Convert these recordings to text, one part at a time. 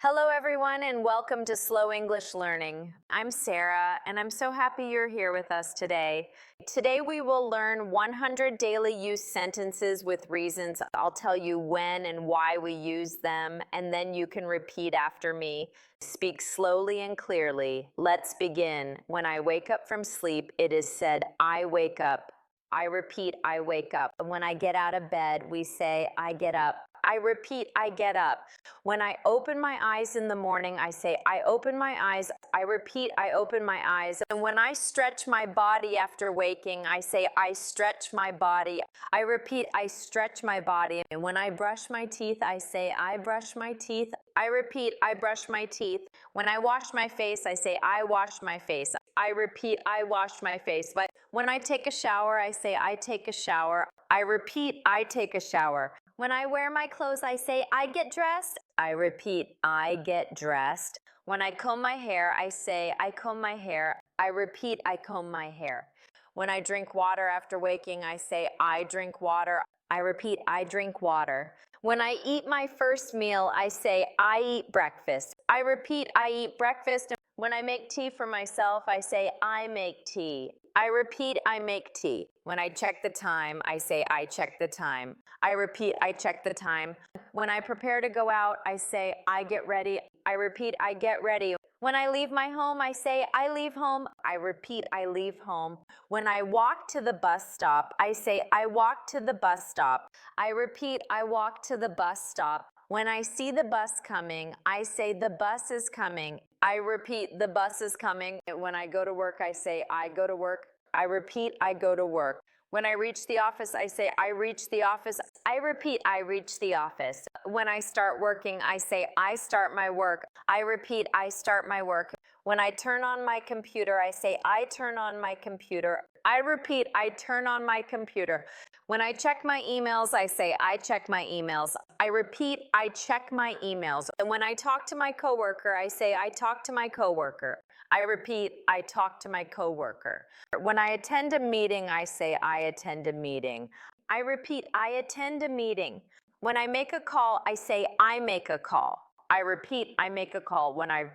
Hello, everyone, and welcome to Slow English Learning. I'm Sarah, and I'm so happy you're here with us today. Today, we will learn 100 daily use sentences with reasons. I'll tell you when and why we use them, and then you can repeat after me. Speak slowly and clearly. Let's begin. When I wake up from sleep, it is said, I wake up. I repeat, I wake up. When I get out of bed, we say, I get up. I repeat, I get up. When I open my eyes in the morning, I say, I open my eyes. I repeat, I open my eyes. And when I stretch my body after waking, I say, I stretch my body. I repeat, I stretch my body. And when I brush my teeth, I say, I brush my teeth. I repeat, I brush my teeth. When I wash my face, I say, I wash my face. I repeat, I wash my face. But when I take a shower, I say, I take a shower. I repeat, I take a shower. When I wear my clothes, I say, I get dressed. I repeat, I get dressed. When I comb my hair, I say, I comb my hair. I repeat, I comb my hair. When I drink water after waking, I say, I drink water. I repeat, I drink water. When I eat my first meal, I say, I eat breakfast. I repeat, I eat breakfast. When I make tea for myself, I say, I make tea. I repeat, I make tea. When I check the time, I say, I check the time. I repeat, I check the time. When I prepare to go out, I say, I get ready. I repeat, I get ready. When I leave my home, I say, I leave home. I repeat, I leave home. When I walk to the bus stop, I say, I walk to the bus stop. I repeat, I walk to the bus stop. When I see the bus coming, I say, the bus is coming. I repeat, the bus is coming. When I go to work, I say, I go to work. I repeat, I go to work. When I reach the office, I say, I reach the office. I repeat, I reach the office. When I start working, I say, I start my work. I repeat, I start my work. When I turn on my computer, I say, I turn on my computer. I repeat, I turn on my computer. When I check my emails, I say, I check my emails. I repeat, I check my emails. And when I talk to my coworker, I say, I talk to my coworker. I repeat, I talk to my coworker. When I attend a meeting, I say, I attend a meeting. I repeat, I attend a meeting. When I make a call, I say, I make a call. I repeat, I make a call. When I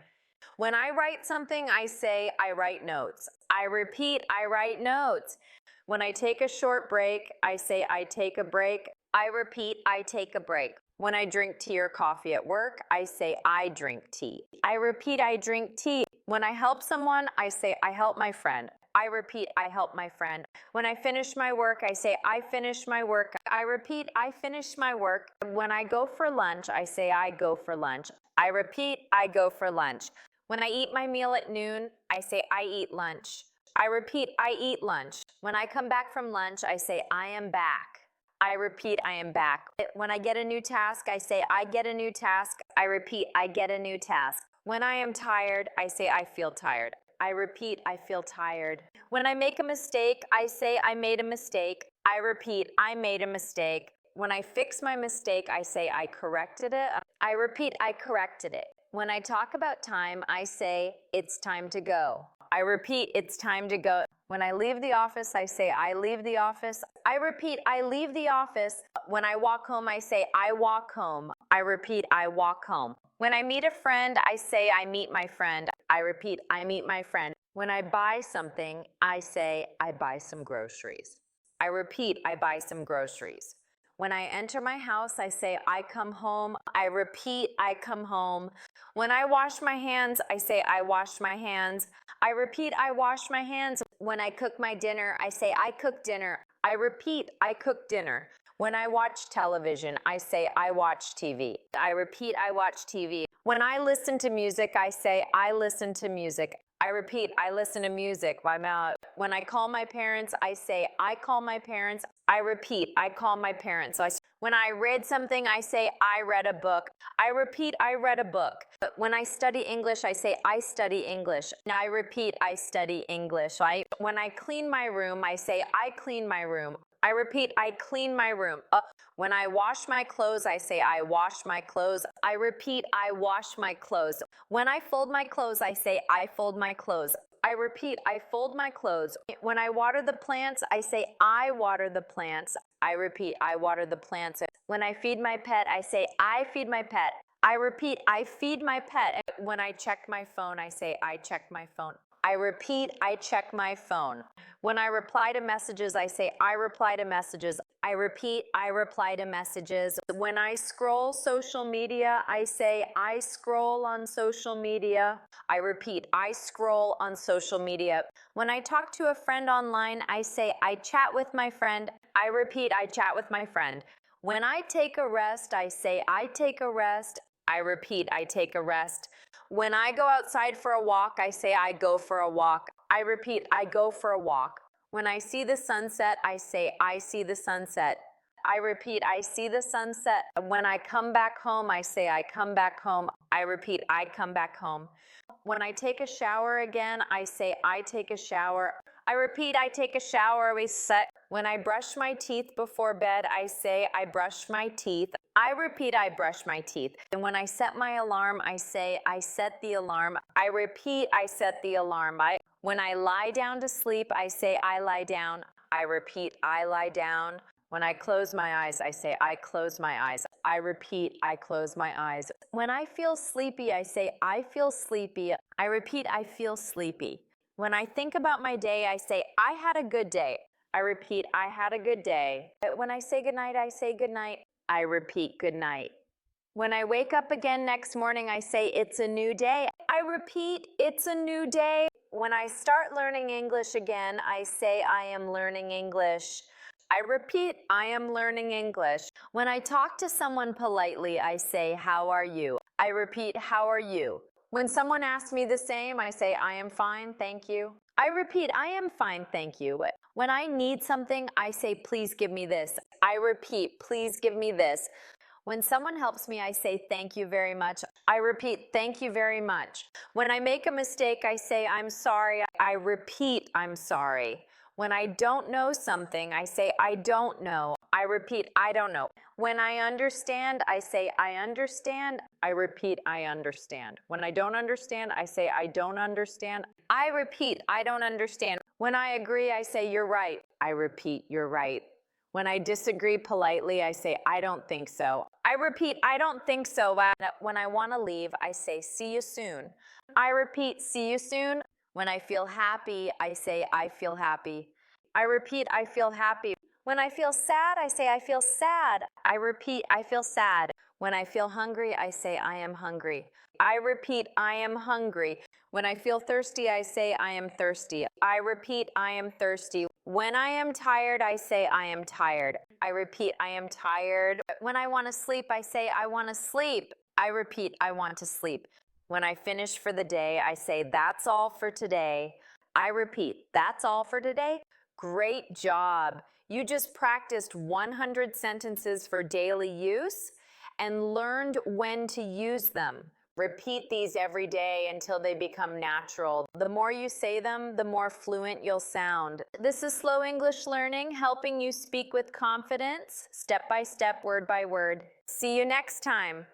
write something, I say, I write notes. I repeat, I write notes. When I take a short break, I say, I take a break. I repeat, I take a break. When I drink tea or coffee at work, I say, I drink tea. I repeat, I drink tea. When I help someone, I say, I help my friend. I repeat, I help my friend. When I finish my work, I say, I finish my work. I repeat, I finish my work. When I go for lunch, I say, I go for lunch. I repeat, I go for lunch. When I eat my meal at noon, I say, I eat lunch. I repeat, I eat lunch. When I come back from lunch, I say, I am back. I repeat, I am back. When I get a new task, I say, I get a new task. I repeat, I get a new task. When I am tired, I say, I feel tired. I repeat, I feel tired. When I make a mistake, I say, I made a mistake. I repeat, I made a mistake. When I fix my mistake, I say, I corrected it. I repeat, I corrected it. When I talk about time, I say, it's time to go. I repeat, it's time to go. When I leave the office, I say, I leave the office. I repeat, I leave the office. When I walk home, I say, I walk home. I repeat, I walk home. When I meet a friend, I say, I meet my friend. I repeat, I meet my friend. When I buy something, I say, I buy some groceries. I repeat, I buy some groceries. When I enter my house, I say, I come home. I repeat, I come home. When I wash my hands, I say, I wash my hands. I repeat, I wash my hands. When I cook my dinner, I say, I cook dinner. I repeat, I cook dinner. When I watch television, I say, I watch TV. I repeat, I watch TV. When I listen to music, I say, I listen to music. I repeat, I listen to music. When I call my parents, I say, I call my parents. I repeat, I call my parents. When I read something, I say, I read a book. I repeat, I read a book. When I study English, I say, I study English. I repeat, I study English. When I clean my room, I say, I clean my room. I repeat, I clean my room. When I wash my clothes, I say, I wash my clothes. I repeat, I wash my clothes. When I fold my clothes, I say, I fold my clothes. I repeat, I fold my clothes. When I water the plants, I say, I water the plants. I repeat, I water the plants. When I feed my pet, I say, I feed my pet. I repeat, I feed my pet. When I check my phone, I say, I check my phone. I repeat, I check my phone. When I reply to messages, I say, I reply to messages. I repeat, I reply to messages. When I scroll social media, I say, I scroll on social media. I repeat, I scroll on social media. When I talk to a friend online, I say, I chat with my friend. I repeat, I chat with my friend. When I take a rest, I say, I take a rest. I repeat, I take a rest. When I go outside for a walk, I say, I go for a walk. I repeat, I go for a walk. When I see the sunset, I say, I see the sunset. I repeat, I see the sunset. When I come back home, I say, I come back home. I repeat, I come back home. When I take a shower again, I say, I take a shower. I repeat, I take a shower. We set. When I brush my teeth before bed, I say, I brush my teeth. I repeat, I brush my teeth. And when I set my alarm, I say, I set the alarm. I repeat, I set the alarm. When I lie down to sleep, I say, I lie down. I repeat, I lie down. When I close my eyes, I say, I close my eyes. I repeat, I close my eyes. When I feel sleepy, I say, I feel sleepy. I repeat, I feel sleepy. When I think about my day, I say, I had a good day. I repeat, I had a good day. When I say goodnight, I say goodnight. I repeat, good night. When I wake up again next morning, I say, it's a new day. I repeat, it's a new day. When I start learning English again, I say, I am learning English. I repeat, I am learning English. When I talk to someone politely, I say, how are you? I repeat, how are you? When someone asks me the same, I say, I am fine, thank you. I repeat, I am fine, thank you. When I need something, I say, please give me this. I repeat, please give me this. When someone helps me, I say, thank you very much. I repeat, thank you very much. When I make a mistake, I say, I'm sorry. I repeat, I'm sorry. When I don't know something, I say, I don't know. I repeat, I don't know. When I understand, I say, I understand. I repeat, I understand. When I don't understand, I say, I don't understand. I repeat, I don't understand. When I agree, I say, you're right. I repeat, you're right. When I disagree politely, I say, I don't think so. I repeat, I don't think so. When I want to leave, I say, see you soon. I repeat, see you soon. When I feel happy, I say, I feel happy. I repeat, I feel happy. When I feel sad, I say, I feel sad. I repeat, I feel sad. When I feel hungry, I say, I am hungry. I repeat, I am hungry. When I feel thirsty, I say, I am thirsty. I repeat, I am thirsty. When I am tired, I say, I am tired. I repeat, I am tired. When I want to sleep, I say, I want to sleep. I repeat, I want to sleep. When I finish for the day, I say, that's all for today. I repeat, that's all for today. Great job. You just practiced 100 sentences for daily use and learned when to use them. Repeat these every day until they become natural. The more you say them, the more fluent you'll sound. This is Slow English Learning, helping you speak with confidence, step by step, word by word. See you next time.